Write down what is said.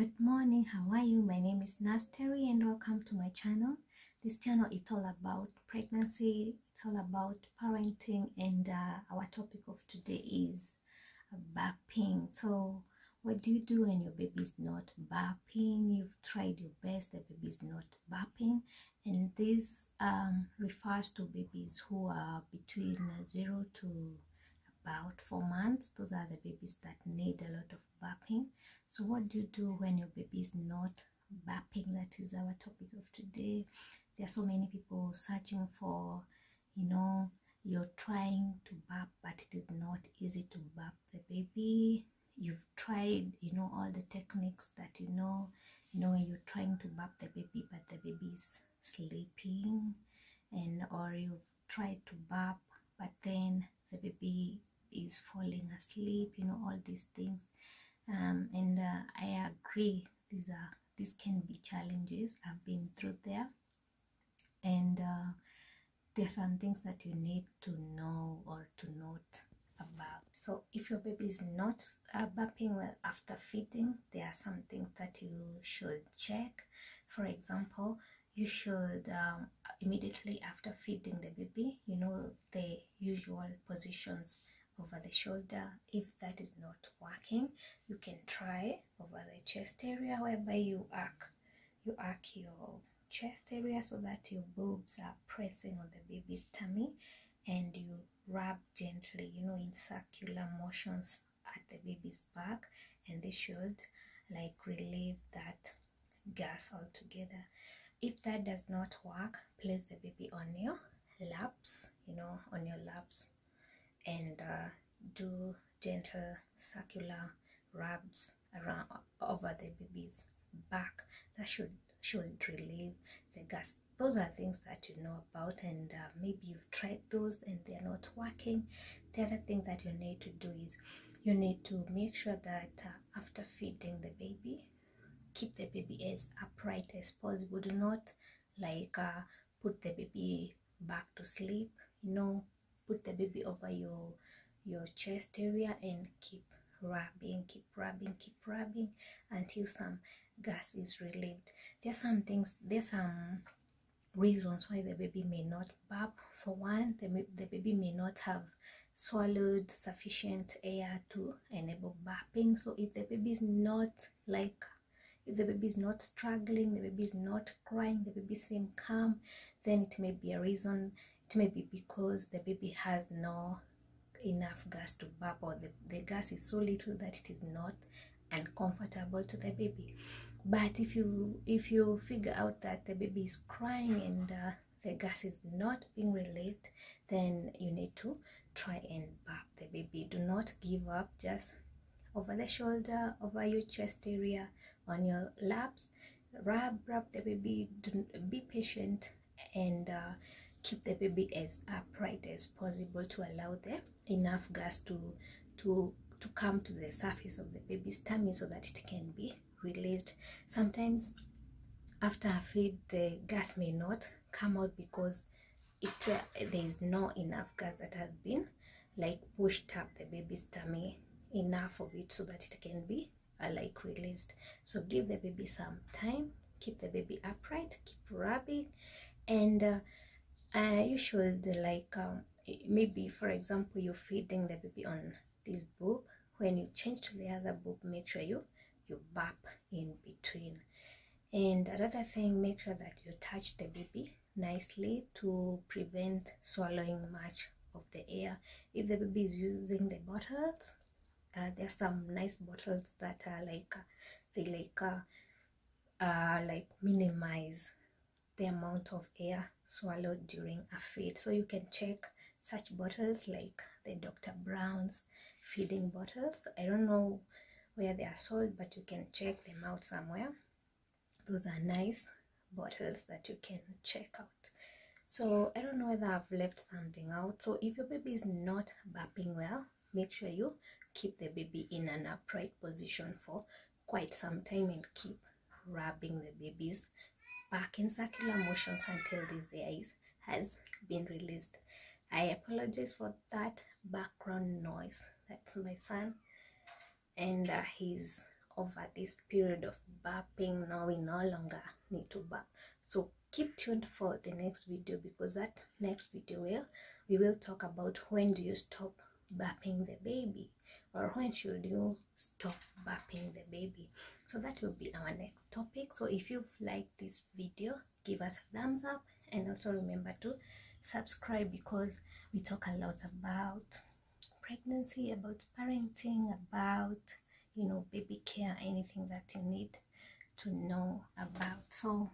Good morning, how are you? My name is Nasteri and welcome to my channel. This channel is all about pregnancy, it's all about parenting, and our topic of today is burping. So what do you do when your baby is not burping? You've tried your best, the baby is not burping, and this refers to babies who are between 0 to about 4 months. Those are the babies that need a lot of burping. So what do you do when your baby is not burping? That is our topic of today. There are so many people searching for, you're trying to burp but it is not easy to burp the baby. You've tried, all the techniques that when you're trying to burp the baby but the baby is sleeping, or you've tried to burp but then the baby is falling asleep, all these things. I agree, these can be challenges. I've been through there, and there are some things that you need to know or to note about. So if your baby is not burping well after feeding, there are some things that you should check. For example, you should immediately after feeding the baby, the usual positions over the shoulder. If that is not working, you can try over the chest area, whereby you arc your chest area so that your boobs are pressing on the baby's tummy, and you rub gently, in circular motions at the baby's back, and this should relieve that gas altogether. If that does not work, place the baby on your laps, and do gentle circular rubs around over the baby's back. That should relieve the gas. Those are things that you know about, and maybe you've tried those and they're not working. The other thing that you need to do is you need to make sure that after feeding the baby, keep the baby as upright as possible. Do not put the baby back to sleep. Put the baby over your chest area and keep rubbing until some gas is relieved. There's some reasons why the baby may not burp. For one, the baby may not have swallowed sufficient air to enable burping. So if the baby is not struggling, the baby is not crying, the baby seems calm, then it may be a reason. It may be because the baby has no enough gas to burp, or the gas is so little that it is not uncomfortable to the baby. But if you figure out that the baby is crying and the gas is not being released, then you need to try and burp the baby. Do not give up. Just over the shoulder, over your chest area, on your laps, rub the baby. Be patient and keep the baby as upright as possible to allow enough gas to come to the surface of the baby's tummy so that it can be released. Sometimes after a feed, the gas may not come out because there is not enough gas that has been pushed up the baby's tummy, enough of it so that it can be released. So give the baby some time, keep the baby upright, keep rubbing, and you should maybe, for example, you're feeding the baby on this boob. When you change to the other boob, make sure you burp in between. And another thing, make sure that you touch the baby nicely to prevent swallowing much of the air. If the baby is using the bottles, there are some nice bottles that are minimize the amount of air swallowed during a feed. So you can check such bottles like the Dr. Brown's feeding bottles. I don't know where they are sold, but you can check them out somewhere. Those are nice bottles that you can check out. So I don't know whether I've left something out. So if your baby is not burping well, make sure you keep the baby in an upright position for quite some time and keep rubbing the baby's back in circular motions until this air has been released. I apologize for that background noise. That's my son, and he's over this period of burping. Now we no longer need to burp. So keep tuned for the next video, because that next video we will talk about when do you stop burping the baby, or when should you stop burping the baby. So that will be our next topic. So if you've liked this video, give us a thumbs up, and also remember to subscribe, because we talk a lot about pregnancy, about parenting, about, you know, baby care, anything that you need to know about. So